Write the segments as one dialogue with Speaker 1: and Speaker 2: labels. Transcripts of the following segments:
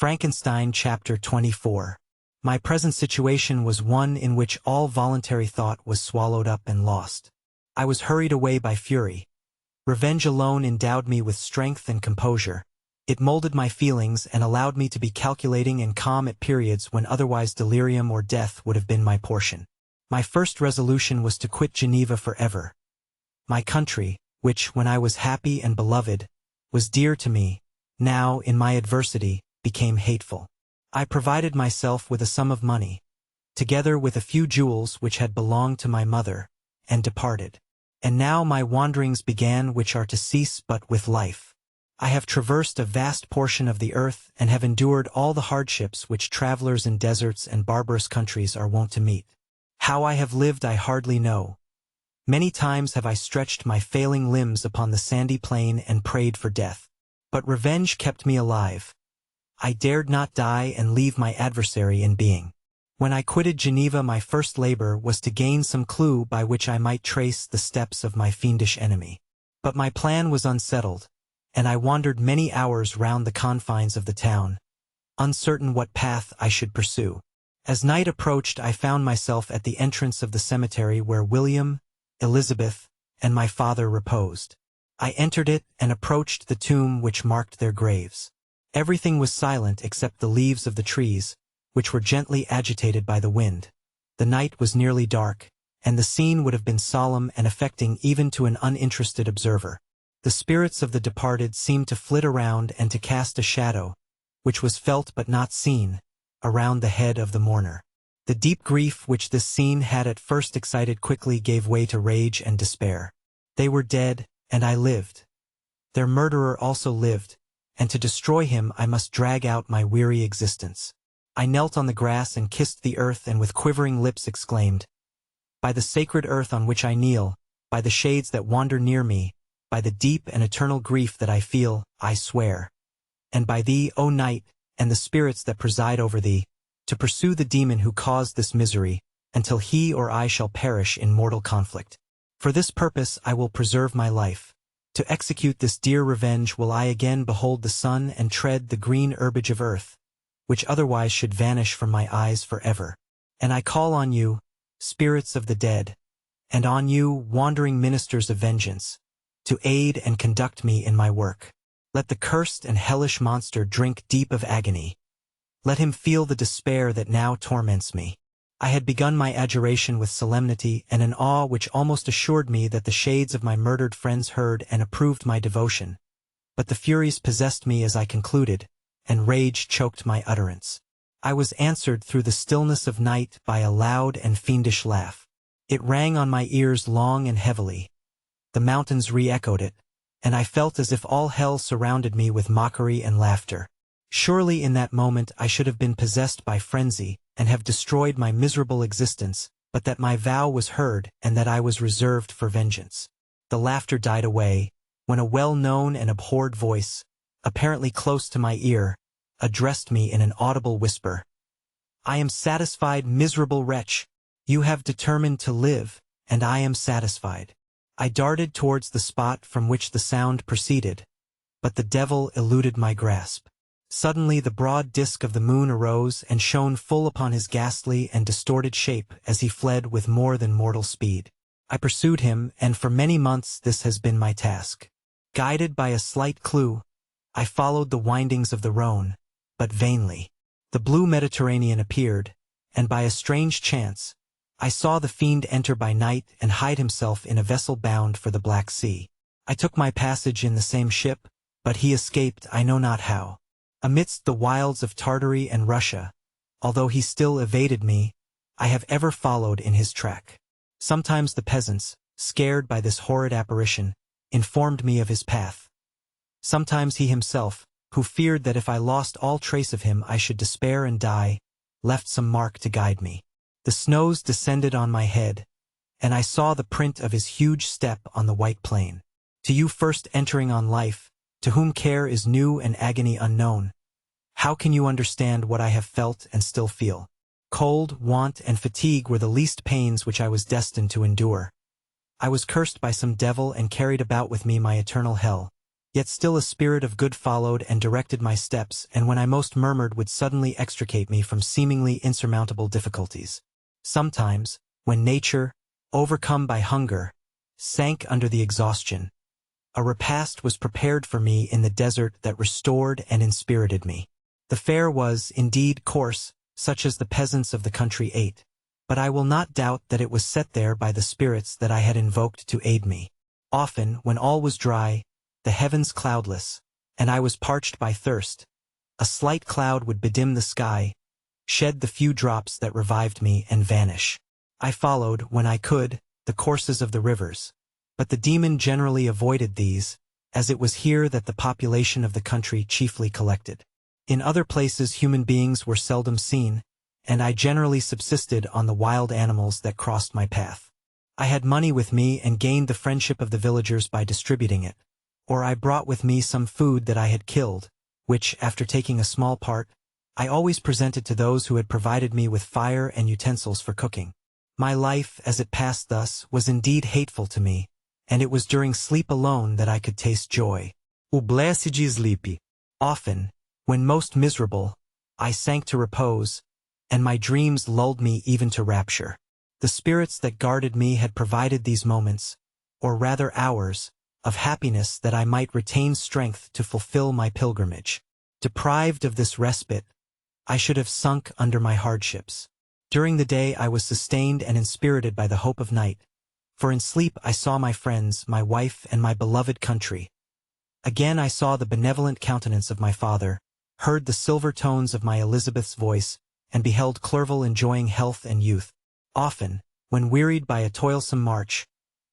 Speaker 1: Frankenstein Chapter 24. My present situation was one in which all voluntary thought was swallowed up and lost. I was hurried away by fury. Revenge alone endowed me with strength and composure. It molded my feelings and allowed me to be calculating and calm at periods when otherwise delirium or death would have been my portion. My first resolution was to quit Geneva forever. My country, which, when I was happy and beloved, was dear to me, now, in my adversity, became hateful. I provided myself with a sum of money, together with a few jewels which had belonged to my mother, and departed. And now my wanderings began which are to cease but with life. I have traversed a vast portion of the earth and have endured all the hardships which travelers in deserts and barbarous countries are wont to meet. How I have lived I hardly know. Many times have I stretched my failing limbs upon the sandy plain and prayed for death. But revenge kept me alive. I dared not die and leave my adversary in being. When I quitted Geneva, my first labor was to gain some clue by which I might trace the steps of my fiendish enemy. But my plan was unsettled, and I wandered many hours round the confines of the town, uncertain what path I should pursue. As night approached, I found myself at the entrance of the cemetery where William, Elizabeth, and my father reposed. I entered it and approached the tomb which marked their graves. Everything was silent except the leaves of the trees, which were gently agitated by the wind. The night was nearly dark, and the scene would have been solemn and affecting even to an uninterested observer. The spirits of the departed seemed to flit around and to cast a shadow, which was felt but not seen, around the head of the mourner. The deep grief which this scene had at first excited quickly gave way to rage and despair. They were dead, and I lived. Their murderer also lived, and to destroy him I must drag out my weary existence. I knelt on the grass and kissed the earth and with quivering lips exclaimed, "By the sacred earth on which I kneel, by the shades that wander near me, by the deep and eternal grief that I feel, I swear. And by thee, O night, and the spirits that preside over thee, to pursue the demon who caused this misery, until he or I shall perish in mortal conflict. For this purpose I will preserve my life. To execute this dear revenge will I again behold the sun and tread the green herbage of earth, which otherwise should vanish from my eyes forever. And I call on you, spirits of the dead, and on you, wandering ministers of vengeance, to aid and conduct me in my work. Let the cursed and hellish monster drink deep of agony. Let him feel the despair that now torments me." I had begun my adjuration with solemnity and an awe which almost assured me that the shades of my murdered friends heard and approved my devotion. But the furies possessed me as I concluded, and rage choked my utterance. I was answered through the stillness of night by a loud and fiendish laugh. It rang on my ears long and heavily. The mountains re-echoed it, and I felt as if all hell surrounded me with mockery and laughter. Surely in that moment I should have been possessed by frenzy, and have destroyed my miserable existence, but that my vow was heard and that I was reserved for vengeance. The laughter died away, when a well-known and abhorred voice, apparently close to my ear, addressed me in an audible whisper. "I am satisfied, miserable wretch. You have determined to live, and I am satisfied." I darted towards the spot from which the sound proceeded, but the devil eluded my grasp. Suddenly the broad disk of the moon arose and shone full upon his ghastly and distorted shape as he fled with more than mortal speed. I pursued him, and for many months this has been my task. Guided by a slight clue, I followed the windings of the Rhone, but vainly. The blue Mediterranean appeared, and by a strange chance, I saw the fiend enter by night and hide himself in a vessel bound for the Black Sea. I took my passage in the same ship, but he escaped I know not how. Amidst the wilds of Tartary and Russia, although he still evaded me, I have ever followed in his track. Sometimes the peasants, scared by this horrid apparition, informed me of his path. Sometimes he himself, who feared that if I lost all trace of him I should despair and die, left some mark to guide me. The snows descended on my head, and I saw the print of his huge step on the white plain. To you first entering on life, to whom care is new and agony unknown, how can you understand what I have felt and still feel? Cold, want, and fatigue were the least pains which I was destined to endure. I was cursed by some devil and carried about with me my eternal hell. Yet still a spirit of good followed and directed my steps, and when I most murmured would suddenly extricate me from seemingly insurmountable difficulties. Sometimes, when nature, overcome by hunger, sank under the exhaustion, a repast was prepared for me in the desert that restored and inspirited me. The fare was, indeed, coarse, such as the peasants of the country ate, but I will not doubt that it was set there by the spirits that I had invoked to aid me. Often, when all was dry, the heavens cloudless, and I was parched by thirst, a slight cloud would bedim the sky, shed the few drops that revived me, and vanish. I followed, when I could, the courses of the rivers, but the demon generally avoided these, as it was here that the population of the country chiefly collected. In other places human beings were seldom seen, and I generally subsisted on the wild animals that crossed my path. I had money with me and gained the friendship of the villagers by distributing it, or I brought with me some food that I had killed, which, after taking a small part, I always presented to those who had provided me with fire and utensils for cooking. My life, as it passed thus, was indeed hateful to me, and it was during sleep alone that I could taste joy. O blessed sleep. Often, when most miserable, I sank to repose, and my dreams lulled me even to rapture. The spirits that guarded me had provided these moments, or rather hours, of happiness that I might retain strength to fulfill my pilgrimage. Deprived of this respite, I should have sunk under my hardships. During the day I was sustained and inspirited by the hope of night, for in sleep I saw my friends, my wife, and my beloved country. Again I saw the benevolent countenance of my father, heard the silver tones of my Elizabeth's voice, and beheld Clerval enjoying health and youth. Often, when wearied by a toilsome march,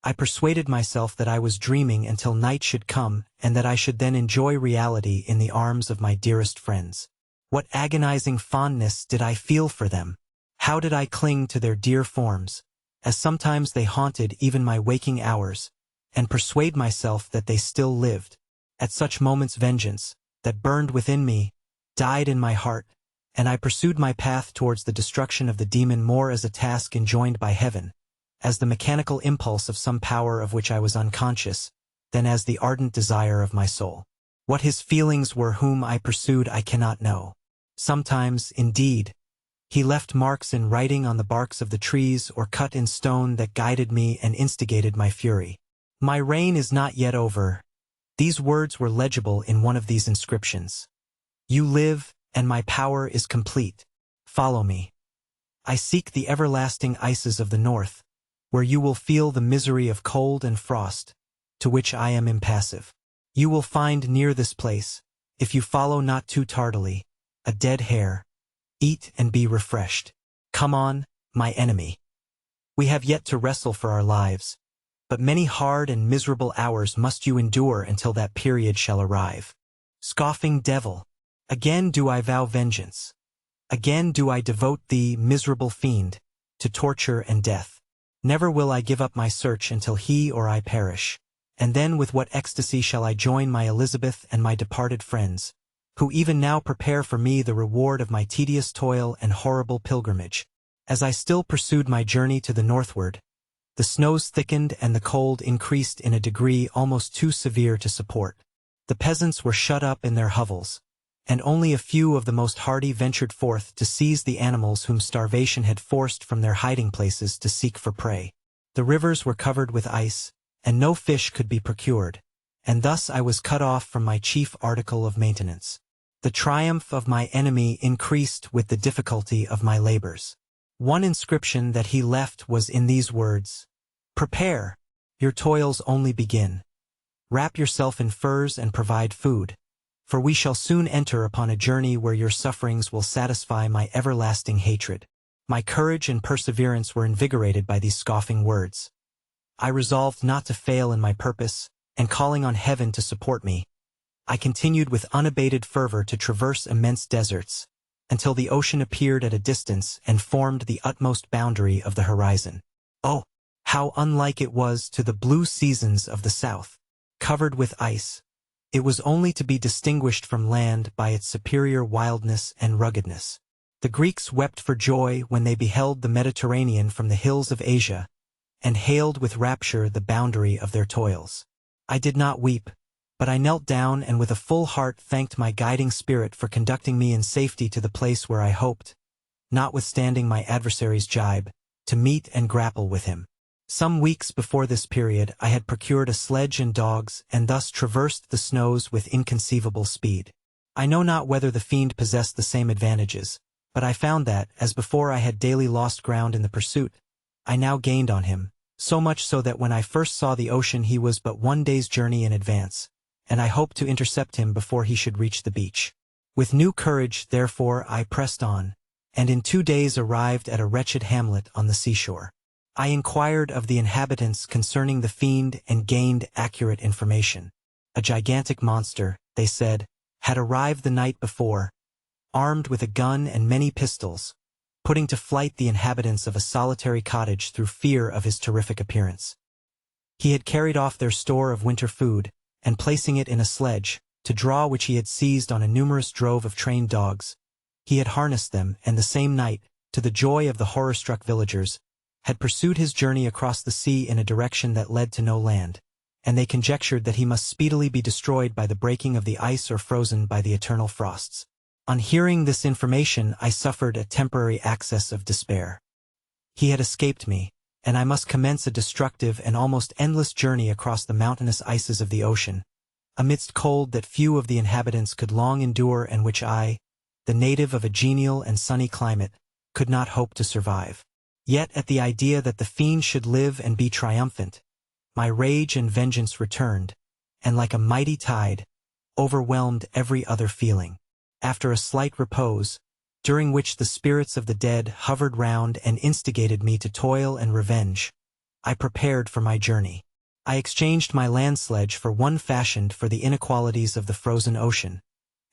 Speaker 1: I persuaded myself that I was dreaming until night should come, and that I should then enjoy reality in the arms of my dearest friends. What agonizing fondness did I feel for them! How did I cling to their dear forms, as sometimes they haunted even my waking hours, and persuade myself that they still lived. At such moments vengeance, that burned within me, died in my heart, and I pursued my path towards the destruction of the demon more as a task enjoined by heaven, as the mechanical impulse of some power of which I was unconscious, than as the ardent desire of my soul. What his feelings were whom I pursued I cannot know. Sometimes, indeed, he left marks in writing on the barks of the trees or cut in stone that guided me and instigated my fury. My reign is not yet over. These words were legible in one of these inscriptions. You live, and my power is complete. Follow me. I seek the everlasting ices of the north, where you will feel the misery of cold and frost, to which I am impassive. You will find near this place, if you follow not too tardily, a dead hare. Eat and be refreshed. Come on, my enemy. We have yet to wrestle for our lives, but many hard and miserable hours must you endure until that period shall arrive. Scoffing devil, again do I vow vengeance. Again do I devote thee, miserable fiend, to torture and death. Never will I give up my search until he or I perish. And then with what ecstasy shall I join my Elizabeth and my departed friends, who even now prepare for me the reward of my tedious toil and horrible pilgrimage. As I still pursued my journey to the northward, the snows thickened and the cold increased in a degree almost too severe to support. The peasants were shut up in their hovels, and only a few of the most hardy ventured forth to seize the animals whom starvation had forced from their hiding places to seek for prey. The rivers were covered with ice, and no fish could be procured, and thus I was cut off from my chief article of maintenance. The triumph of my enemy increased with the difficulty of my labors. One inscription that he left was in these words: Prepare, your toils only begin. Wrap yourself in furs and provide food, for we shall soon enter upon a journey where your sufferings will satisfy my everlasting hatred. My courage and perseverance were invigorated by these scoffing words. I resolved not to fail in my purpose, and calling on heaven to support me, I continued with unabated fervor to traverse immense deserts, until the ocean appeared at a distance and formed the utmost boundary of the horizon. Oh, how unlike it was to the blue seasons of the south! Covered with ice, it was only to be distinguished from land by its superior wildness and ruggedness. The Greeks wept for joy when they beheld the Mediterranean from the hills of Asia, and hailed with rapture the boundary of their toils. I did not weep, But I knelt down and with a full heart thanked my guiding spirit for conducting me in safety to the place where I hoped, notwithstanding my adversary's jibe, to meet and grapple with him. Some weeks before this period I had procured a sledge and dogs and thus traversed the snows with inconceivable speed. I know not whether the fiend possessed the same advantages, but I found that, as before I had daily lost ground in the pursuit, I now gained on him, so much so that when I first saw the ocean he was but 1 day's journey in advance, and I hoped to intercept him before he should reach the beach. With new courage, therefore, I pressed on, and in 2 days arrived at a wretched hamlet on the seashore. I inquired of the inhabitants concerning the fiend and gained accurate information. A gigantic monster, they said, had arrived the night before, armed with a gun and many pistols, putting to flight the inhabitants of a solitary cottage through fear of his terrific appearance. He had carried off their store of winter food, and placing it in a sledge, to draw which he had seized on a numerous drove of trained dogs, he had harnessed them, and the same night, to the joy of the horror-struck villagers, had pursued his journey across the sea in a direction that led to no land, and they conjectured that he must speedily be destroyed by the breaking of the ice or frozen by the eternal frosts. On hearing this information, I suffered a temporary access of despair. He had escaped me, and I must commence a destructive and almost endless journey across the mountainous ices of the ocean, amidst cold that few of the inhabitants could long endure and which I, the native of a genial and sunny climate, could not hope to survive. Yet at the idea that the fiend should live and be triumphant, my rage and vengeance returned, and like a mighty tide, overwhelmed every other feeling. After a slight repose, during which the spirits of the dead hovered round and instigated me to toil and revenge, I prepared for my journey. I exchanged my land sledge for one fashioned for the inequalities of the frozen ocean,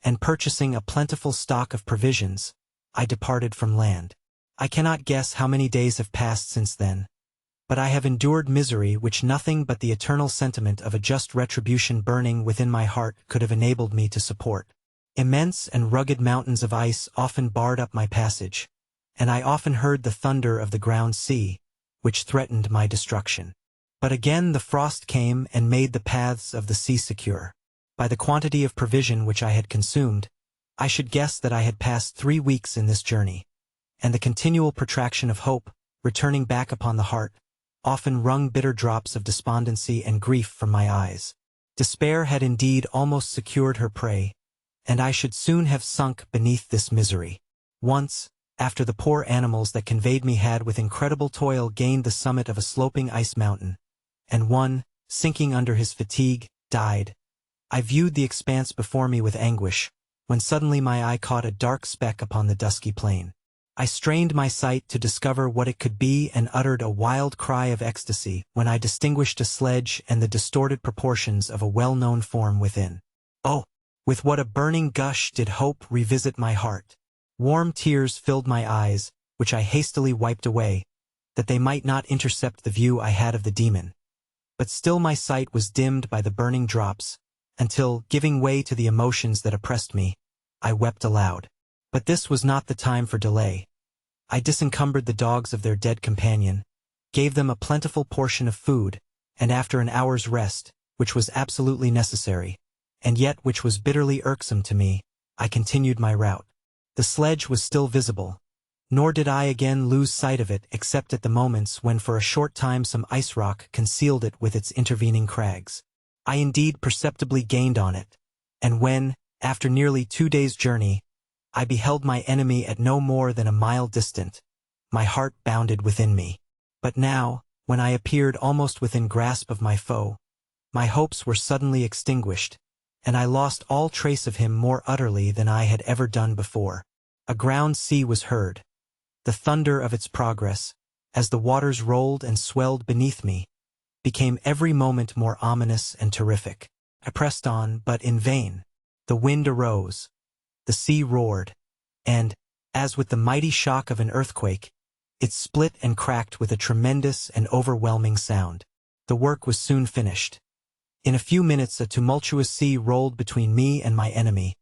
Speaker 1: and purchasing a plentiful stock of provisions, I departed from land. I cannot guess how many days have passed since then, but I have endured misery which nothing but the eternal sentiment of a just retribution burning within my heart could have enabled me to support. Immense and rugged mountains of ice often barred up my passage, and I often heard the thunder of the ground sea, which threatened my destruction. But again the frost came and made the paths of the sea secure. By the quantity of provision which I had consumed, I should guess that I had passed 3 weeks in this journey, and the continual protraction of hope, returning back upon the heart, often wrung bitter drops of despondency and grief from my eyes. Despair had indeed almost secured her prey, and I should soon have sunk beneath this misery. Once, after the poor animals that conveyed me had with incredible toil gained the summit of a sloping ice mountain, and one, sinking under his fatigue, died, I viewed the expanse before me with anguish, when suddenly my eye caught a dark speck upon the dusky plain. I strained my sight to discover what it could be and uttered a wild cry of ecstasy when I distinguished a sledge and the distorted proportions of a well-known form within. Oh! With what a burning gush did hope revisit my heart. Warm tears filled my eyes, which I hastily wiped away, that they might not intercept the view I had of the demon. But still my sight was dimmed by the burning drops, until, giving way to the emotions that oppressed me, I wept aloud. But this was not the time for delay. I disencumbered the dogs of their dead companion, gave them a plentiful portion of food, and after an hour's rest, which was absolutely necessary, and yet which was bitterly irksome to me, I continued my route. The sledge was still visible, nor did I again lose sight of it except at the moments when for a short time some ice rock concealed it with its intervening crags. I indeed perceptibly gained on it, and when, after nearly 2 days' journey, I beheld my enemy at no more than a mile distant, my heart bounded within me. But now, when I appeared almost within grasp of my foe, my hopes were suddenly extinguished, and I lost all trace of him more utterly than I had ever done before. A ground sea was heard. The thunder of its progress, as the waters rolled and swelled beneath me, became every moment more ominous and terrific. I pressed on, but in vain. The wind arose, the sea roared, and, as with the mighty shock of an earthquake, it split and cracked with a tremendous and overwhelming sound. The work was soon finished. In a few minutes a tumultuous sea rolled between me and my enemy,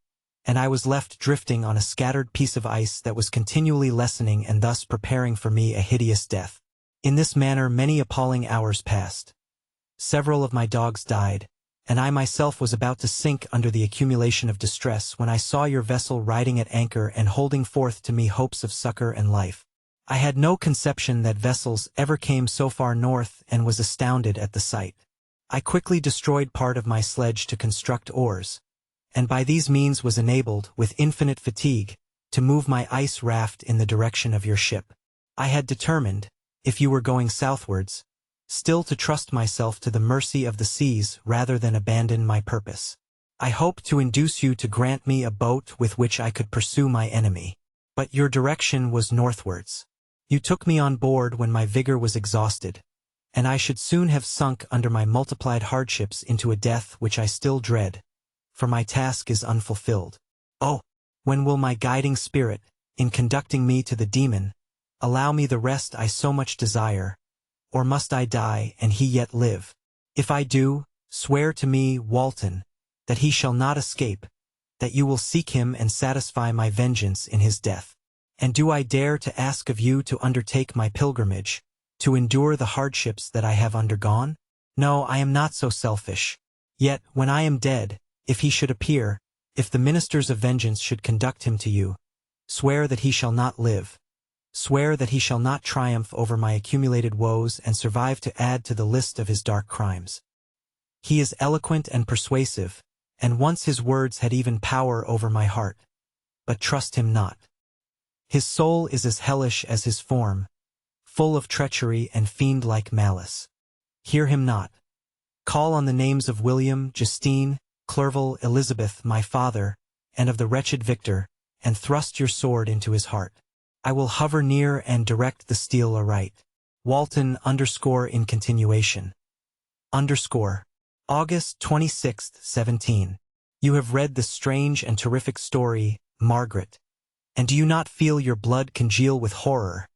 Speaker 1: and I was left drifting on a scattered piece of ice that was continually lessening and thus preparing for me a hideous death. In this manner many appalling hours passed. Several of my dogs died, and I myself was about to sink under the accumulation of distress when I saw your vessel riding at anchor and holding forth to me hopes of succor and life. I had no conception that vessels ever came so far north and was astounded at the sight. I quickly destroyed part of my sledge to construct oars, and by these means was enabled, with infinite fatigue, to move my ice raft in the direction of your ship. I had determined, if you were going southwards, still to trust myself to the mercy of the seas rather than abandon my purpose. I hoped to induce you to grant me a boat with which I could pursue my enemy. But your direction was northwards. You took me on board when my vigor was exhausted, and I should soon have sunk under my multiplied hardships into a death which I still dread, for my task is unfulfilled. Oh, when will my guiding spirit, in conducting me to the demon, allow me the rest I so much desire, or must I die and he yet live? If I do, swear to me, Walton, that he shall not escape, that you will seek him and satisfy my vengeance in his death. And do I dare to ask of you to undertake my pilgrimage, to endure the hardships that I have undergone? No, I am not so selfish. Yet, when I am dead, if he should appear, if the ministers of vengeance should conduct him to you, swear that he shall not live. Swear that he shall not triumph over my accumulated woes and survive to add to the list of his dark crimes. He is eloquent and persuasive, and once his words had even power over my heart. But trust him not. His soul is as hellish as his form, full of treachery and fiend-like malice. Hear him not. Call on the names of William, Justine, Clerval, Elizabeth, my father, and of the wretched Victor, and thrust your sword into his heart. I will hover near and direct the steel aright. Walton _ in continuation. August 26, 17. You have read the strange and terrific story, Margaret, and do you not feel your blood congeal with horror,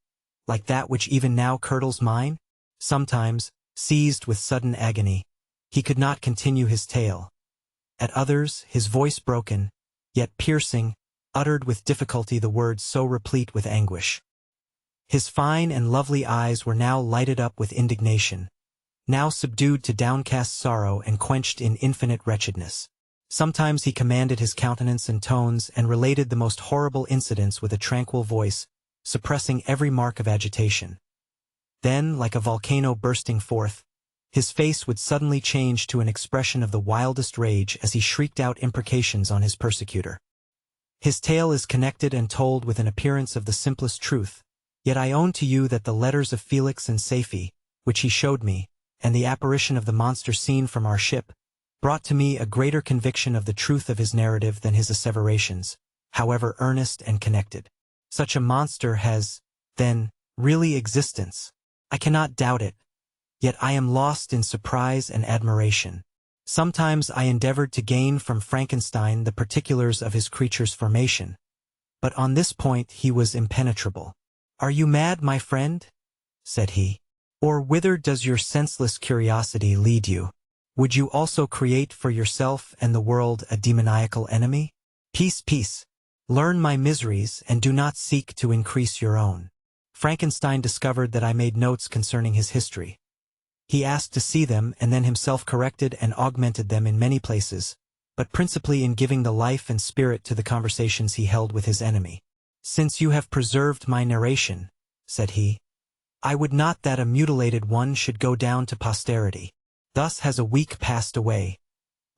Speaker 1: like that which even now curdles mine? Sometimes, seized with sudden agony, he could not continue his tale. At others, his voice broken, yet piercing, uttered with difficulty the words so replete with anguish. His fine and lovely eyes were now lighted up with indignation, now subdued to downcast sorrow and quenched in infinite wretchedness. Sometimes he commanded his countenance and tones and related the most horrible incidents with a tranquil voice, suppressing every mark of agitation. Then, like a volcano bursting forth, his face would suddenly change to an expression of the wildest rage as he shrieked out imprecations on his persecutor. His tale is connected and told with an appearance of the simplest truth, yet I own to you that the letters of Felix and Safie, which he showed me, and the apparition of the monster seen from our ship, brought to me a greater conviction of the truth of his narrative than his asseverations, however earnest and connected. Such a monster has, then, really existence. I cannot doubt it, yet I am lost in surprise and admiration. Sometimes I endeavored to gain from Frankenstein the particulars of his creature's formation, but on this point he was impenetrable. "Are you mad, my friend?" said he. "Or whither does your senseless curiosity lead you? Would you also create for yourself and the world a demoniacal enemy? Peace, peace. Learn my miseries and do not seek to increase your own." Frankenstein discovered that I made notes concerning his history. He asked to see them and then himself corrected and augmented them in many places, but principally in giving the life and spirit to the conversations he held with his enemy. "Since you have preserved my narration," said he, "I would not that a mutilated one should go down to posterity. Thus has a week passed away,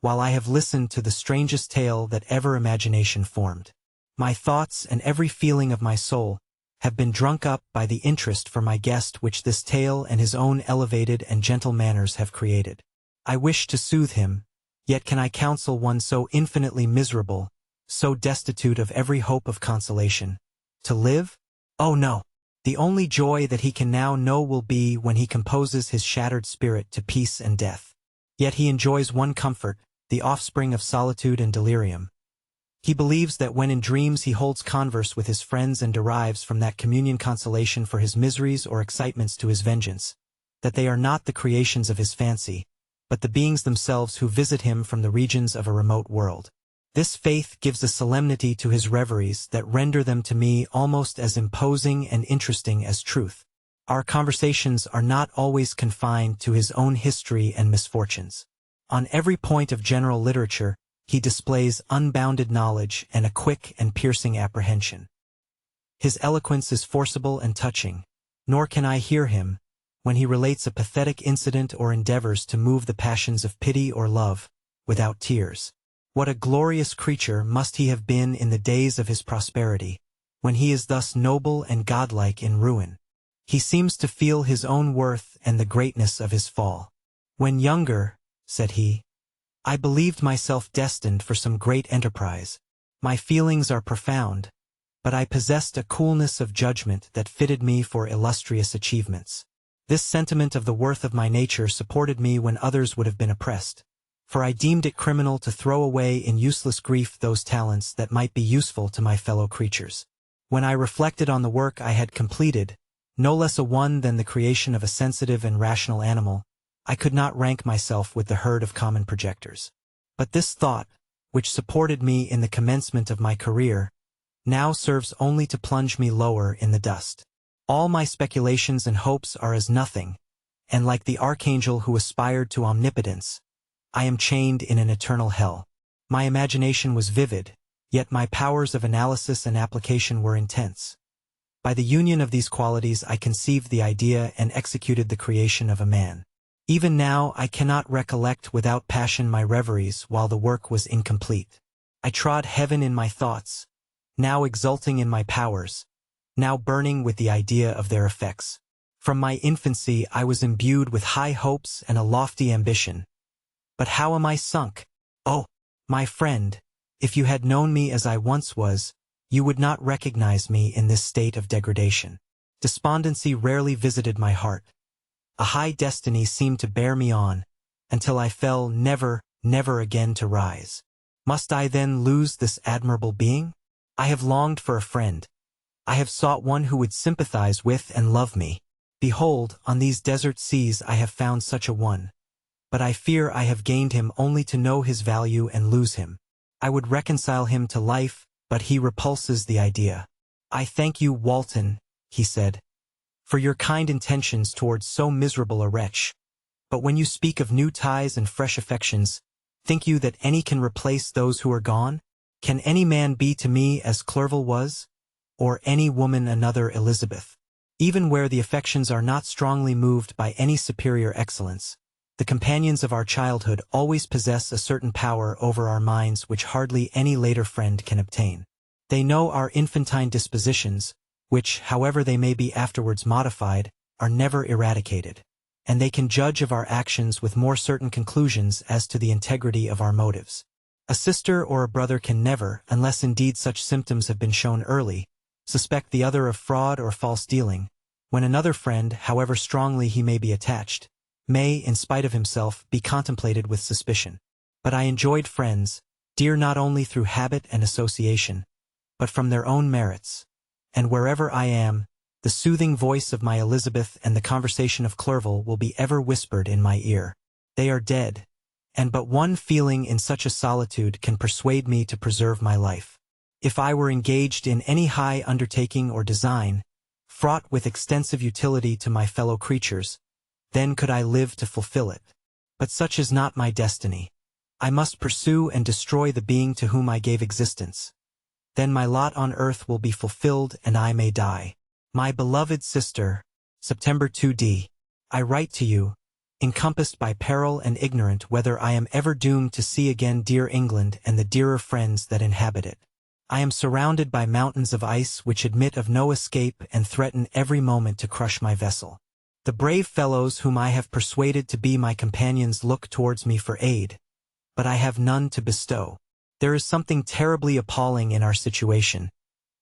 Speaker 1: while I have listened to the strangest tale that ever imagination formed. My thoughts and every feeling of my soul have been drunk up by the interest for my guest which this tale and his own elevated and gentle manners have created. I wish to soothe him, yet can I counsel one so infinitely miserable, so destitute of every hope of consolation, to live? Oh no! The only joy that he can now know will be when he composes his shattered spirit to peace and death. Yet he enjoys one comfort, the offspring of solitude and delirium. He believes that when in dreams he holds converse with his friends and derives from that communion consolation for his miseries or excitements to his vengeance, that they are not the creations of his fancy, but the beings themselves who visit him from the regions of a remote world. This faith gives a solemnity to his reveries that render them to me almost as imposing and interesting as truth. Our conversations are not always confined to his own history and misfortunes. On every point of general literature, he displays unbounded knowledge and a quick and piercing apprehension. His eloquence is forcible and touching, nor can I hear him, when he relates a pathetic incident or endeavors to move the passions of pity or love, without tears. What a glorious creature must he have been in the days of his prosperity, when he is thus noble and godlike in ruin. He seems to feel his own worth and the greatness of his fall. When younger, said he, I believed myself destined for some great enterprise. My feelings are profound, but I possessed a coolness of judgment that fitted me for illustrious achievements. This sentiment of the worth of my nature supported me when others would have been oppressed, for I deemed it criminal to throw away in useless grief those talents that might be useful to my fellow creatures. When I reflected on the work I had completed, no less a one than the creation of a sensitive and rational animal, I could not rank myself with the herd of common projectors. But this thought, which supported me in the commencement of my career, now serves only to plunge me lower in the dust. All my speculations and hopes are as nothing, and like the archangel who aspired to omnipotence, I am chained in an eternal hell. My imagination was vivid, yet my powers of analysis and application were intense. By the union of these qualities I conceived the idea and executed the creation of a man. Even now I cannot recollect without passion my reveries while the work was incomplete. I trod heaven in my thoughts, now exulting in my powers, now burning with the idea of their effects. From my infancy I was imbued with high hopes and a lofty ambition. But how am I sunk? Oh, my friend, if you had known me as I once was, you would not recognize me in this state of degradation. Despondency rarely visited my heart. A high destiny seemed to bear me on, until I fell never, never again to rise. Must I then lose this admirable being? I have longed for a friend. I have sought one who would sympathize with and love me. Behold, on these desert seas I have found such a one. But I fear I have gained him only to know his value and lose him. I would reconcile him to life, but he repulses the idea. I thank you, Walton, he said, for your kind intentions towards so miserable a wretch. But when you speak of new ties and fresh affections, think you that any can replace those who are gone? Can any man be to me as Clerval was? Or any woman another Elizabeth? Even where the affections are not strongly moved by any superior excellence, the companions of our childhood always possess a certain power over our minds which hardly any later friend can obtain. They know our infantine dispositions, which, however they may be afterwards modified, are never eradicated, and they can judge of our actions with more certain conclusions as to the integrity of our motives. A sister or a brother can never, unless indeed such symptoms have been shown early, suspect the other of fraud or false dealing, when another friend, however strongly he may be attached, may, in spite of himself, be contemplated with suspicion. But I enjoyed friends, dear not only through habit and association, but from their own merits, and wherever I am, the soothing voice of my Elizabeth and the conversation of Clerval will be ever whispered in my ear. They are dead, and but one feeling in such a solitude can persuade me to preserve my life. If I were engaged in any high undertaking or design, fraught with extensive utility to my fellow creatures, then could I live to fulfill it. But such is not my destiny. I must pursue and destroy the being to whom I gave existence. Then my lot on earth will be fulfilled and I may die. My beloved sister, September 2d. I write to you, encompassed by peril and ignorant whether I am ever doomed to see again dear England and the dearer friends that inhabit it. I am surrounded by mountains of ice which admit of no escape and threaten every moment to crush my vessel. The brave fellows whom I have persuaded to be my companions look towards me for aid, but I have none to bestow. There is something terribly appalling in our situation,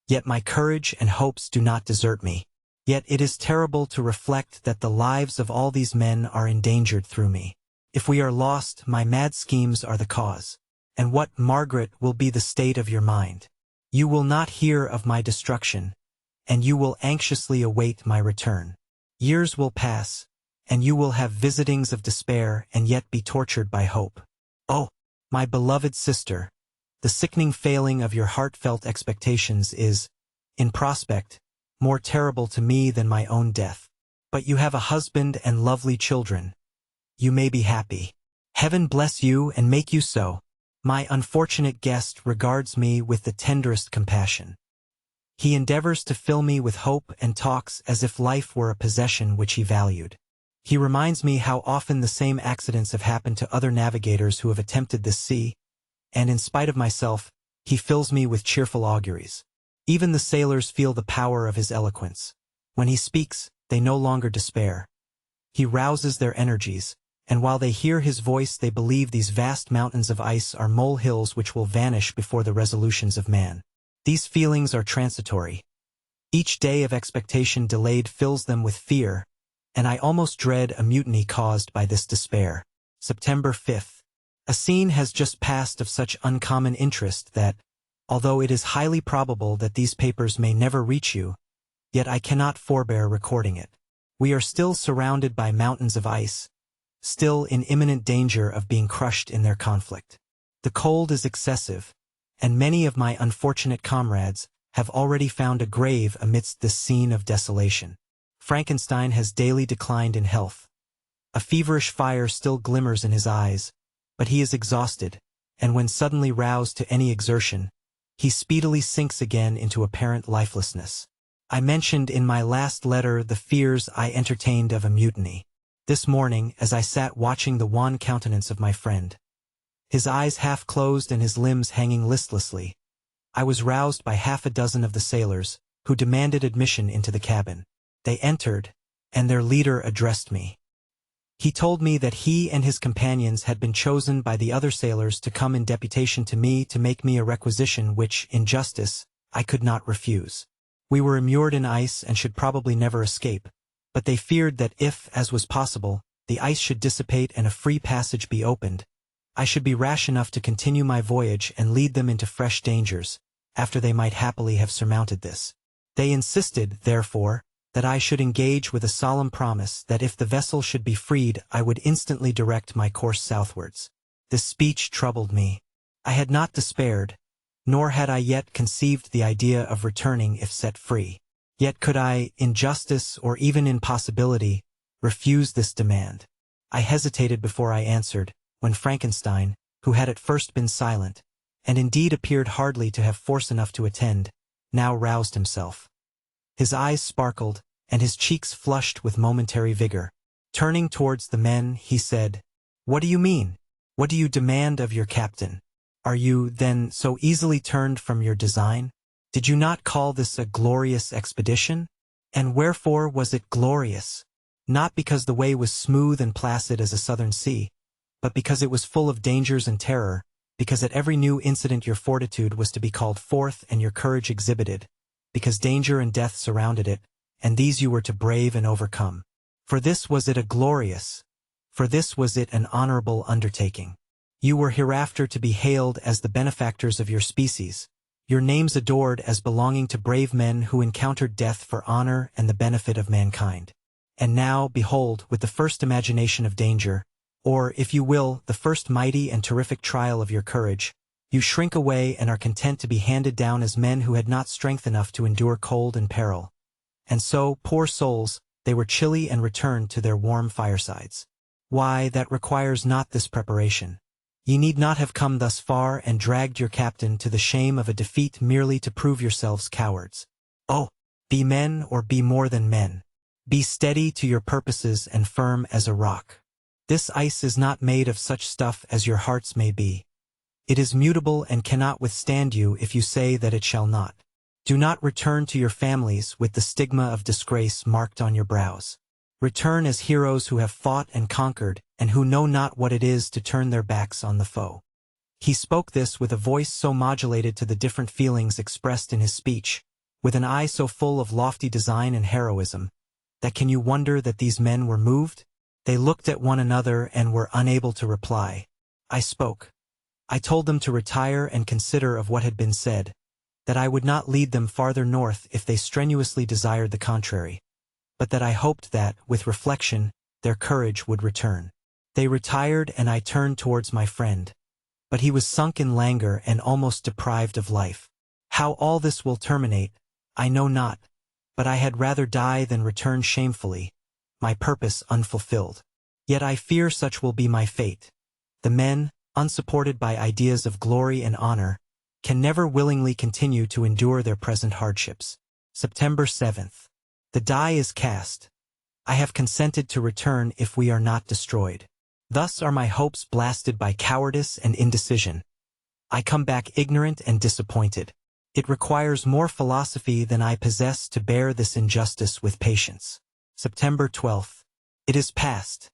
Speaker 1: yet my courage and hopes do not desert me. Yet it is terrible to reflect that the lives of all these men are endangered through me. If we are lost, my mad schemes are the cause. And what, Margaret, will be the state of your mind? You will not hear of my destruction, and you will anxiously await my return. Years will pass, and you will have visitings of despair and yet be tortured by hope. Oh, my beloved sister, the sickening failing of your heartfelt expectations is, in prospect, more terrible to me than my own death. But you have a husband and lovely children. You may be happy. Heaven bless you and make you so. My unfortunate guest regards me with the tenderest compassion. He endeavors to fill me with hope and talks as if life were a possession which he valued. He reminds me how often the same accidents have happened to other navigators who have attempted this sea, and in spite of myself, he fills me with cheerful auguries. Even the sailors feel the power of his eloquence. When he speaks, they no longer despair. He rouses their energies, and while they hear his voice they believe these vast mountains of ice are molehills which will vanish before the resolutions of man. These feelings are transitory. Each day of expectation delayed fills them with fear, and I almost dread a mutiny caused by this despair. September 5th. A scene has just passed of such uncommon interest that, although it is highly probable that these papers may never reach you, yet I cannot forbear recording it. We are still surrounded by mountains of ice, still in imminent danger of being crushed in their conflict. The cold is excessive, and many of my unfortunate comrades have already found a grave amidst this scene of desolation. Frankenstein has daily declined in health. A feverish fire still glimmers in his eyes, but he is exhausted, and when suddenly roused to any exertion, he speedily sinks again into apparent lifelessness. I mentioned in my last letter the fears I entertained of a mutiny. This morning, as I sat watching the wan countenance of my friend, his eyes half closed and his limbs hanging listlessly, I was roused by half a dozen of the sailors, who demanded admission into the cabin. They entered, and their leader addressed me. He told me that he and his companions had been chosen by the other sailors to come in deputation to me to make me a requisition which, in justice, I could not refuse. We were immured in ice and should probably never escape, but they feared that if, as was possible, the ice should dissipate and a free passage be opened, I should be rash enough to continue my voyage and lead them into fresh dangers, after they might happily have surmounted this. They insisted, therefore, that I should engage with a solemn promise that if the vessel should be freed I would instantly direct my course southwards. This speech troubled me. I had not despaired, nor had I yet conceived the idea of returning if set free. Yet could I, in justice or even in possibility, refuse this demand? I hesitated before I answered, when Frankenstein, who had at first been silent, and indeed appeared hardly to have force enough to attend, now roused himself. His eyes sparkled, and his cheeks flushed with momentary vigor. Turning towards the men, he said, "What do you mean? What do you demand of your captain? Are you, then, so easily turned from your design? Did you not call this a glorious expedition? And wherefore was it glorious? Not because the way was smooth and placid as a southern sea, but because it was full of dangers and terror, because at every new incident your fortitude was to be called forth and your courage exhibited, because danger and death surrounded it, and these you were to brave and overcome. For this was it an honorable undertaking. You were hereafter to be hailed as the benefactors of your species, your names adored as belonging to brave men who encountered death for honor and the benefit of mankind. And now, behold, with the first imagination of danger, or, if you will, the first mighty and terrific trial of your courage, you shrink away and are content to be handed down as men who had not strength enough to endure cold and peril. And so, poor souls, they were chilly and returned to their warm firesides. Why, that requires not this preparation. Ye need not have come thus far and dragged your captain to the shame of a defeat merely to prove yourselves cowards. Oh, be men or be more than men. Be steady to your purposes and firm as a rock. This ice is not made of such stuff as your hearts may be. It is mutable and cannot withstand you if you say that it shall not. Do not return to your families with the stigma of disgrace marked on your brows. Return as heroes who have fought and conquered, and who know not what it is to turn their backs on the foe." He spoke this with a voice so modulated to the different feelings expressed in his speech, with an eye so full of lofty design and heroism, that can you wonder that these men were moved? They looked at one another and were unable to reply. I spoke. I told them to retire and consider of what had been said, that I would not lead them farther north if they strenuously desired the contrary, but that I hoped that, with reflection, their courage would return. They retired and I turned towards my friend, but he was sunk in languor and almost deprived of life. How all this will terminate, I know not, but I had rather die than return shamefully, my purpose unfulfilled. Yet I fear such will be my fate. The men, unsupported by ideas of glory and honor, can never willingly continue to endure their present hardships. September 7th. The die is cast. I have consented to return if we are not destroyed. Thus are my hopes blasted by cowardice and indecision. I come back ignorant and disappointed. It requires more philosophy than I possess to bear this injustice with patience. September 12th. It is past.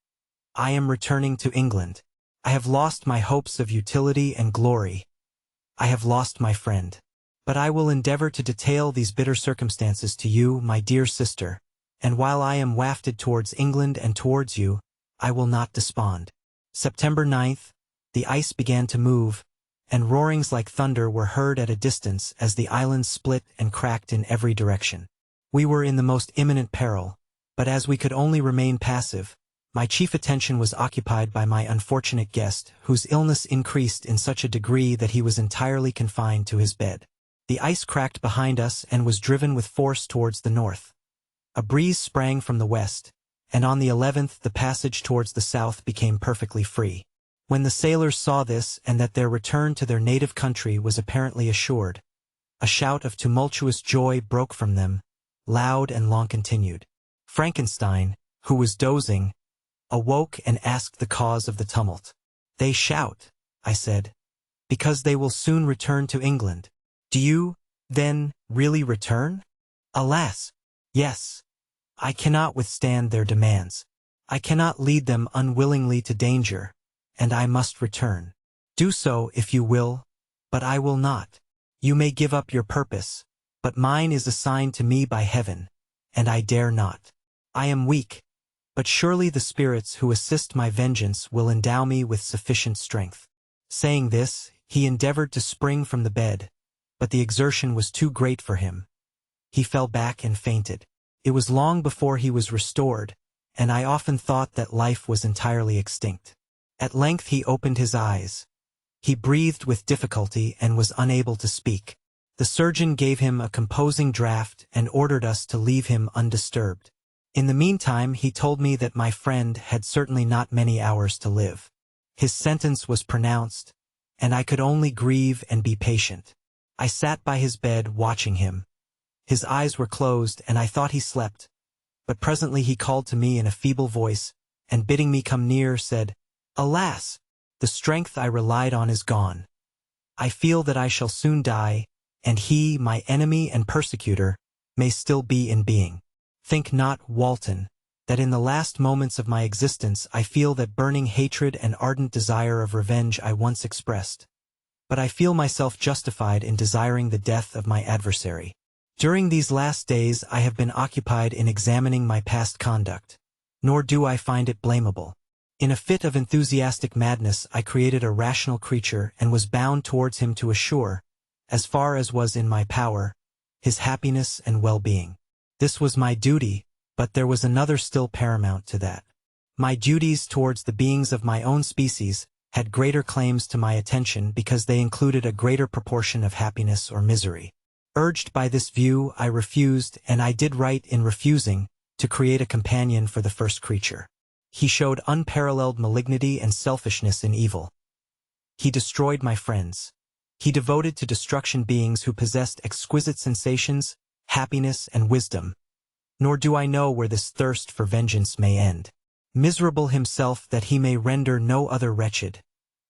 Speaker 1: I am returning to England. I have lost my hopes of utility and glory. I have lost my friend. But I will endeavor to detail these bitter circumstances to you, my dear sister, and while I am wafted towards England and towards you, I will not despond. September 9th. The ice began to move, and roarings like thunder were heard at a distance as the island split and cracked in every direction. We were in the most imminent peril, but as we could only remain passive, my chief attention was occupied by my unfortunate guest, whose illness increased in such a degree that he was entirely confined to his bed. The ice cracked behind us and was driven with force towards the north. A breeze sprang from the west, and on the 11th the passage towards the south became perfectly free. When the sailors saw this and that their return to their native country was apparently assured, a shout of tumultuous joy broke from them, loud and long continued. Frankenstein, who was dozing, awoke and asked the cause of the tumult. "They shout," I said, "because they will soon return to England." "Do you, then, really return?" "Alas, yes. I cannot withstand their demands. I cannot lead them unwillingly to danger, and I must return. Do so if you will, but I will not. You may give up your purpose, but mine is assigned to me by heaven, and I dare not. I am weak, but surely the spirits who assist my vengeance will endow me with sufficient strength." Saying this, he endeavored to spring from the bed, but the exertion was too great for him. He fell back and fainted. It was long before he was restored, and I often thought that life was entirely extinct. At length he opened his eyes. He breathed with difficulty and was unable to speak. The surgeon gave him a composing draught and ordered us to leave him undisturbed. In the meantime he told me that my friend had certainly not many hours to live. His sentence was pronounced, and I could only grieve and be patient. I sat by his bed watching him. His eyes were closed and I thought he slept, but presently he called to me in a feeble voice, and bidding me come near, said, "Alas! The strength I relied on is gone. I feel that I shall soon die, and he, my enemy and persecutor, may still be in being. Think not, Walton, that in the last moments of my existence I feel that burning hatred and ardent desire of revenge I once expressed. But I feel myself justified in desiring the death of my adversary. During these last days I have been occupied in examining my past conduct, nor do I find it blamable. In a fit of enthusiastic madness I created a rational creature and was bound towards him to assure, as far as was in my power, his happiness and well-being. This was my duty, but there was another still paramount to that. My duties towards the beings of my own species had greater claims to my attention because they included a greater proportion of happiness or misery. Urged by this view, I refused, and I did right in refusing, to create a companion for the first creature. He showed unparalleled malignity and selfishness in evil. He destroyed my friends. He devoted to destruction beings who possessed exquisite sensations, happiness, and wisdom. Nor do I know where this thirst for vengeance may end. Miserable himself that he may render no other wretched.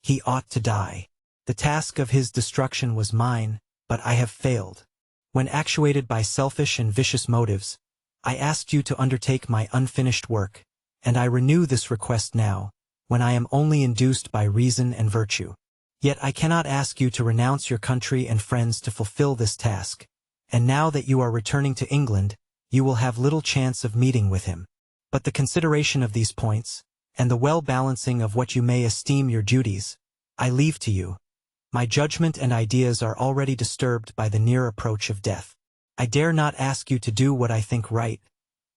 Speaker 1: He ought to die. The task of his destruction was mine, but I have failed. When actuated by selfish and vicious motives, I asked you to undertake my unfinished work, and I renew this request now, when I am only induced by reason and virtue. Yet I cannot ask you to renounce your country and friends to fulfill this task, and now that you are returning to England, you will have little chance of meeting with him. But the consideration of these points, and the well-balancing of what you may esteem your duties, I leave to you. My judgment and ideas are already disturbed by the near approach of death. I dare not ask you to do what I think right,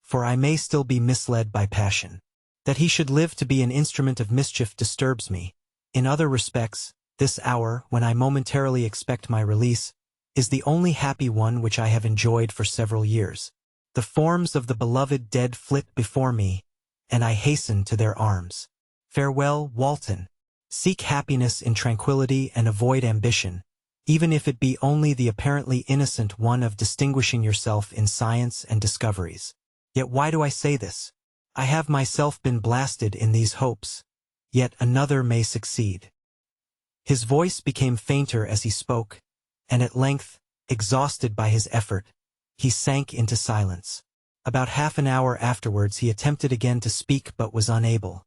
Speaker 1: for I may still be misled by passion. That he should live to be an instrument of mischief disturbs me. In other respects, this hour, when I momentarily expect my release, is the only happy one which I have enjoyed for several years. The forms of the beloved dead flit before me, and I hasten to their arms. Farewell, Walton. Seek happiness in tranquility and avoid ambition, even if it be only the apparently innocent one of distinguishing yourself in science and discoveries. Yet why do I say this? I have myself been blasted in these hopes, yet another may succeed. His voice became fainter as he spoke, and at length, exhausted by his effort, he sank into silence. About half an hour afterwards he attempted again to speak but was unable.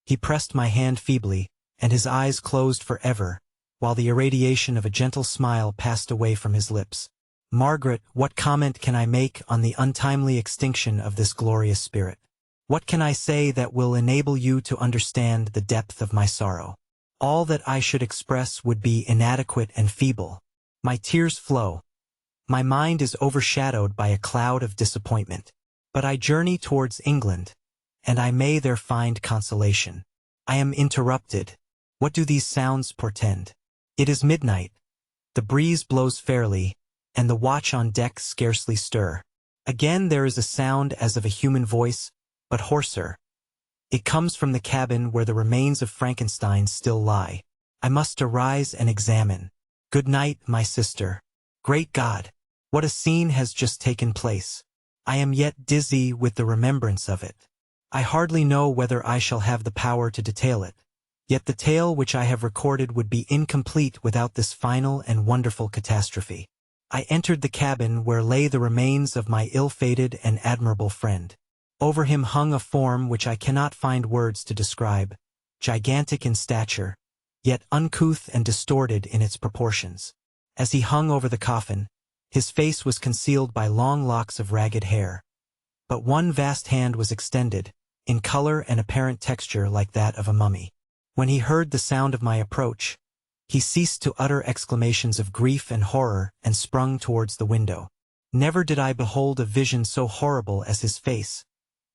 Speaker 1: He pressed my hand feebly, and his eyes closed forever, while the irradiation of a gentle smile passed away from his lips. Margaret, what comment can I make on the untimely extinction of this glorious spirit? What can I say that will enable you to understand the depth of my sorrow? All that I should express would be inadequate and feeble. My tears flow. My mind is overshadowed by a cloud of disappointment. But I journey towards England, and I may there find consolation. I am interrupted. What do these sounds portend? It is midnight. The breeze blows fairly, and the watch on deck scarcely stir. Again there is a sound as of a human voice, but hoarser. It comes from the cabin where the remains of Frankenstein still lie. I must arise and examine. Good night, my sister. Great God! What a scene has just taken place. I am yet dizzy with the remembrance of it. I hardly know whether I shall have the power to detail it. Yet the tale which I have recorded would be incomplete without this final and wonderful catastrophe. I entered the cabin where lay the remains of my ill-fated and admirable friend. Over him hung a form which I cannot find words to describe, gigantic in stature, yet uncouth and distorted in its proportions. As he hung over the coffin, his face was concealed by long locks of ragged hair. But one vast hand was extended, in color and apparent texture like that of a mummy. When he heard the sound of my approach, he ceased to utter exclamations of grief and horror and sprung towards the window. Never did I behold a vision so horrible as his face,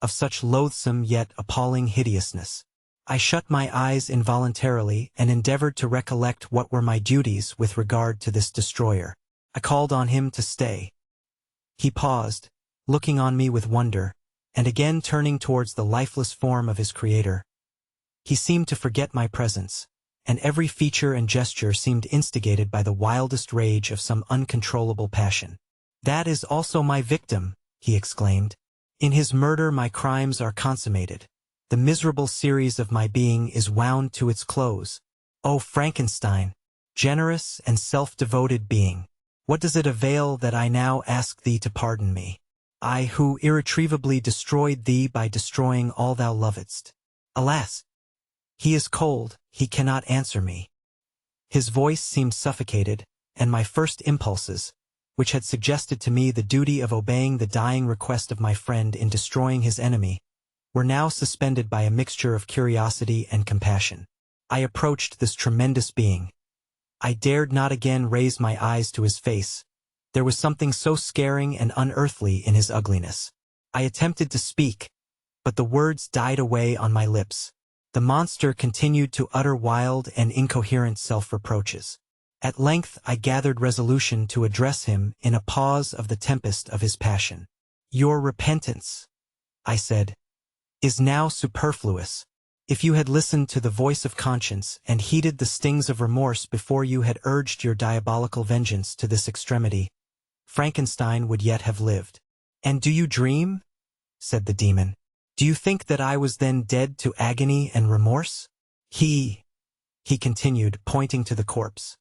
Speaker 1: of such loathsome yet appalling hideousness. I shut my eyes involuntarily and endeavored to recollect what were my duties with regard to this destroyer. I called on him to stay. He paused, looking on me with wonder, and again turning towards the lifeless form of his creator. He seemed to forget my presence, and every feature and gesture seemed instigated by the wildest rage of some uncontrollable passion. "That is also my victim," he exclaimed. "In his murder my crimes are consummated. The miserable series of my being is wound to its close. O Frankenstein, generous and self-devoted being, what does it avail that I now ask thee to pardon me? I who irretrievably destroyed thee by destroying all thou lovedst. Alas! He is cold, he cannot answer me." His voice seemed suffocated, and my first impulses, which had suggested to me the duty of obeying the dying request of my friend in destroying his enemy, were now suspended by a mixture of curiosity and compassion. I approached this tremendous being. I dared not again raise my eyes to his face. There was something so scaring and unearthly in his ugliness. I attempted to speak, but the words died away on my lips. The monster continued to utter wild and incoherent self-reproaches. At length I gathered resolution to address him in a pause of the tempest of his passion. "Your repentance," I said, "is now superfluous. If you had listened to the voice of conscience and heeded the stings of remorse before you had urged your diabolical vengeance to this extremity, Frankenstein would yet have lived." "And do you dream?" said the demon. "Do you think that I was then dead to agony and remorse? He continued, pointing to the corpse.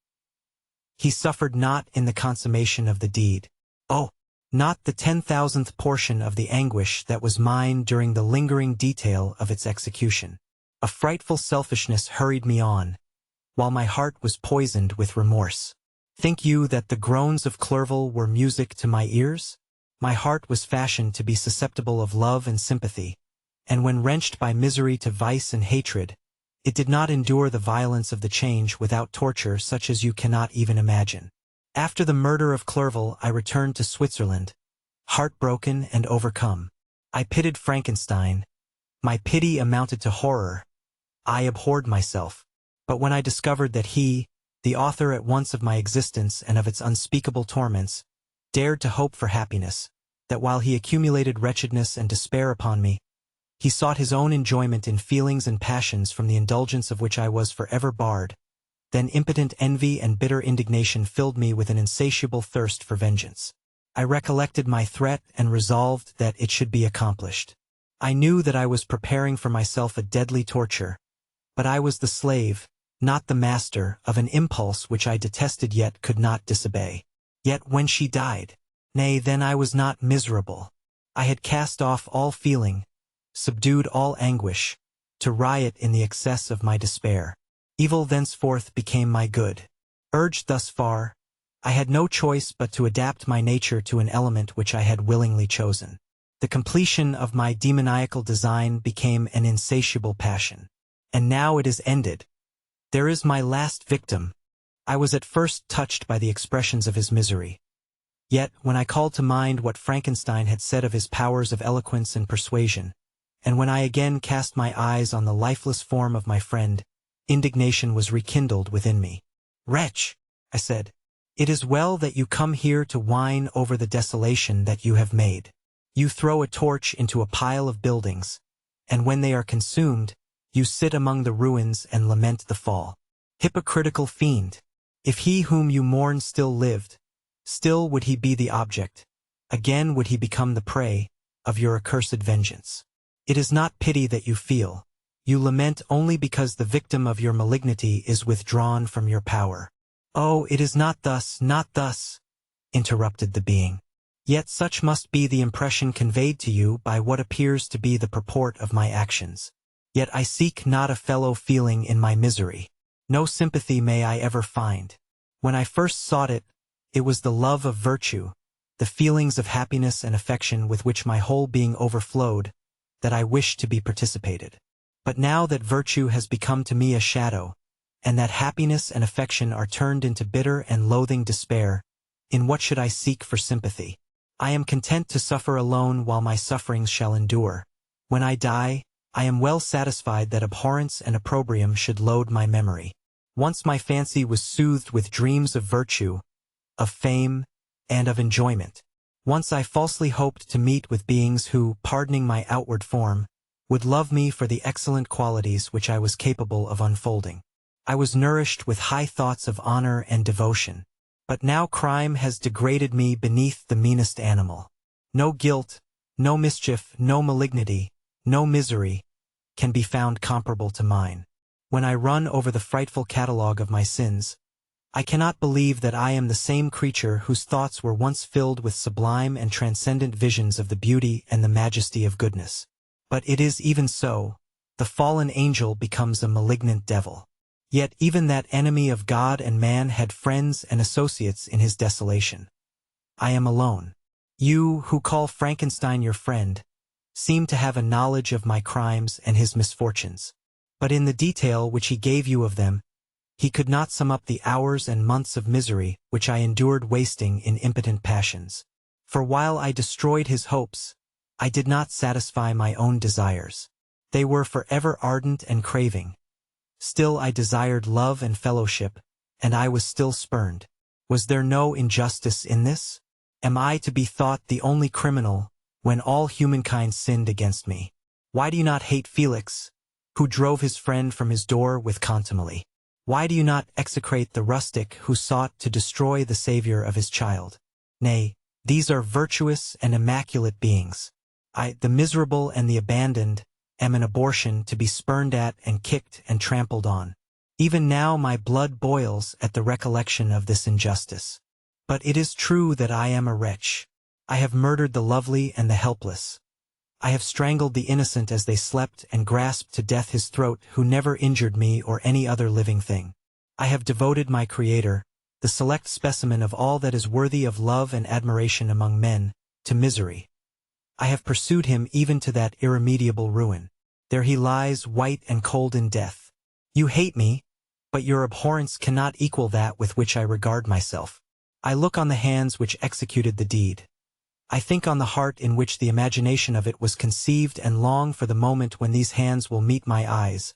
Speaker 1: "He suffered not in the consummation of the deed. Oh, not the 10,000th portion of the anguish that was mine during the lingering detail of its execution. A frightful selfishness hurried me on, while my heart was poisoned with remorse. Think you that the groans of Clerval were music to my ears? My heart was fashioned to be susceptible of love and sympathy, and when wrenched by misery to vice and hatred, it did not endure the violence of the change without torture such as you cannot even imagine. After the murder of Clerval, I returned to Switzerland, heartbroken and overcome. I pitied Frankenstein. My pity amounted to horror. I abhorred myself. But when I discovered that he, the author at once of my existence and of its unspeakable torments, dared to hope for happiness, that while he accumulated wretchedness and despair upon me, He sought his own enjoyment in feelings and passions from the indulgence of which I was forever barred. Then impotent envy and bitter indignation filled me with an insatiable thirst for vengeance. I recollected my threat and resolved that it should be accomplished. I knew that I was preparing for myself a deadly torture, but I was the slave, not the master, of an impulse which I detested yet could not disobey. Yet when she died, nay, then I was not miserable. I had cast off all feeling, subdued all anguish, to riot in the excess of my despair. Evil thenceforth became my good. Urged thus far, I had no choice but to adapt my nature to an element which I had willingly chosen. The completion of my demoniacal design became an insatiable passion. And now it is ended. There is my last victim. I was at first touched by the expressions of his misery. Yet, when I called to mind what Frankenstein had said of his powers of eloquence and persuasion, and when I again cast my eyes on the lifeless form of my friend, indignation was rekindled within me. "Wretch," I said, "it is well that you come here to whine over the desolation that you have made. You throw a torch into a pile of buildings, and when they are consumed, you sit among the ruins and lament the fall. Hypocritical fiend! If he whom you mourn still lived, still would he be the object, again would he become the prey, of your accursed vengeance. It is not pity that you feel. You lament only because the victim of your malignity is withdrawn from your power." "Oh, it is not thus," interrupted the being. "Yet such must be the impression conveyed to you by what appears to be the purport of my actions. Yet I seek not a fellow feeling in my misery. No sympathy may I ever find. When I first sought it, it was the love of virtue, the feelings of happiness and affection with which my whole being overflowed, that I wished to be participated. But now that virtue has become to me a shadow, and that happiness and affection are turned into bitter and loathing despair, in what should I seek for sympathy? I am content to suffer alone while my sufferings shall endure. When I die, I am well satisfied that abhorrence and opprobrium should load my memory. Once my fancy was soothed with dreams of virtue, of fame, and of enjoyment. Once I falsely hoped to meet with beings who, pardoning my outward form, would love me for the excellent qualities which I was capable of unfolding. I was nourished with high thoughts of honor and devotion. But now crime has degraded me beneath the meanest animal. No guilt, no mischief, no malignity, no misery, can be found comparable to mine. When I run over the frightful catalogue of my sins, I cannot believe that I am the same creature whose thoughts were once filled with sublime and transcendent visions of the beauty and the majesty of goodness. But it is even so, the fallen angel becomes a malignant devil. Yet even that enemy of God and man had friends and associates in his desolation. I am alone. You, who call Frankenstein your friend, seem to have a knowledge of my crimes and his misfortunes. But in the detail which he gave you of them, he could not sum up the hours and months of misery which I endured wasting in impotent passions. For while I destroyed his hopes, I did not satisfy my own desires. They were forever ardent and craving. Still I desired love and fellowship, and I was still spurned. Was there no injustice in this? Am I to be thought the only criminal, when all humankind sinned against me? Why do you not hate Felix, who drove his friend from his door with contumely? Why do you not execrate the rustic who sought to destroy the savior of his child? Nay, these are virtuous and immaculate beings. I, the miserable and the abandoned, am an abortion to be spurned at and kicked and trampled on. Even now my blood boils at the recollection of this injustice. But it is true that I am a wretch. I have murdered the lovely and the helpless. I have strangled the innocent as they slept and grasped to death his throat who never injured me or any other living thing. I have devoted my Creator, the select specimen of all that is worthy of love and admiration among men, to misery. I have pursued him even to that irremediable ruin. There he lies white and cold in death. You hate me, but your abhorrence cannot equal that with which I regard myself. I look on the hands which executed the deed. I think on the heart in which the imagination of it was conceived and long for the moment when these hands will meet my eyes,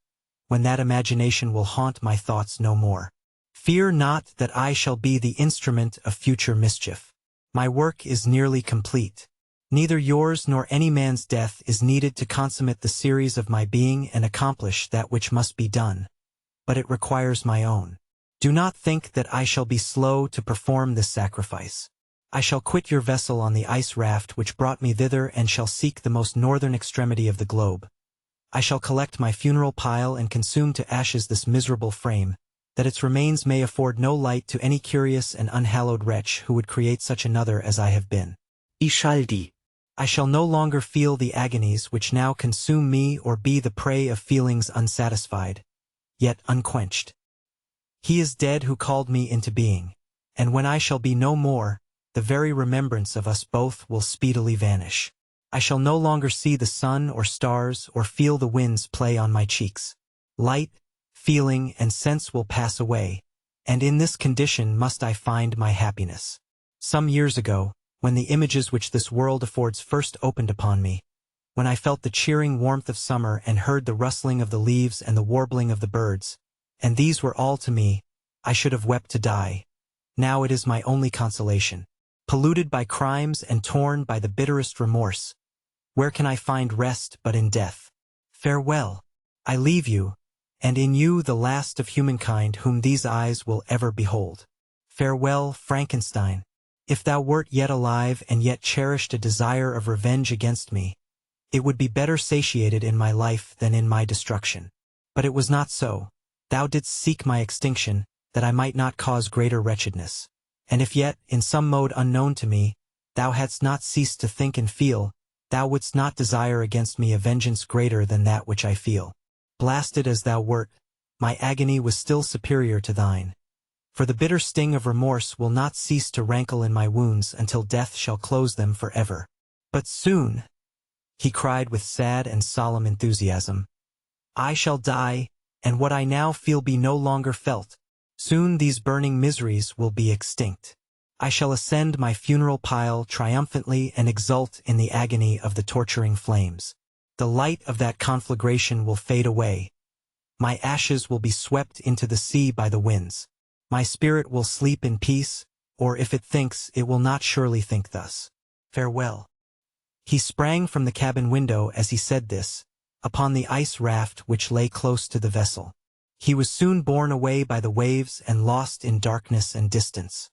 Speaker 1: when that imagination will haunt my thoughts no more. Fear not that I shall be the instrument of future mischief. My work is nearly complete. Neither yours nor any man's death is needed to consummate the series of my being and accomplish that which must be done, but it requires my own. Do not think that I shall be slow to perform this sacrifice. I shall quit your vessel on the ice raft which brought me thither and shall seek the most northern extremity of the globe. I shall collect my funeral pile and consume to ashes this miserable frame, that its remains may afford no light to any curious and unhallowed wretch who would create such another as I have been.
Speaker 2: Shelley.
Speaker 1: I shall no longer feel the agonies which now consume me or be the prey of feelings unsatisfied, yet unquenched. He is dead who called me into being, and when I shall be no more, the very remembrance of us both will speedily vanish. I shall no longer see the sun or stars or feel the winds play on my cheeks. Light, feeling, and sense will pass away, and in this condition must I find my happiness. Some years ago, when the images which this world affords first opened upon me, when I felt the cheering warmth of summer and heard the rustling of the leaves and the warbling of the birds, and these were all to me, I should have wept to die. Now it is my only consolation. Polluted by crimes and torn by the bitterest remorse, where can I find rest but in death? Farewell. I leave you, and in you the last of humankind whom these eyes will ever behold. Farewell, Frankenstein. If thou wert yet alive and yet cherished a desire of revenge against me, it would be better satiated in my life than in my destruction. But it was not so. Thou didst seek my extinction, that I might not cause greater wretchedness. And if yet, in some mode unknown to me, thou hadst not ceased to think and feel, thou wouldst not desire against me a vengeance greater than that which I feel. Blasted as thou wert, my agony was still superior to thine. For the bitter sting of remorse will not cease to rankle in my wounds until death shall close them forever. But soon, he cried with sad and solemn enthusiasm, I shall die, and what I now feel be no longer felt. Soon these burning miseries will be extinct. I shall ascend my funeral pile triumphantly and exult in the agony of the torturing flames. The light of that conflagration will fade away. My ashes will be swept into the sea by the winds. My spirit will sleep in peace, or if it thinks, it will not surely think thus. Farewell. He sprang from the cabin window as he said this, upon the ice raft which lay close to the vessel. He was soon borne away by the waves and lost in darkness and distance.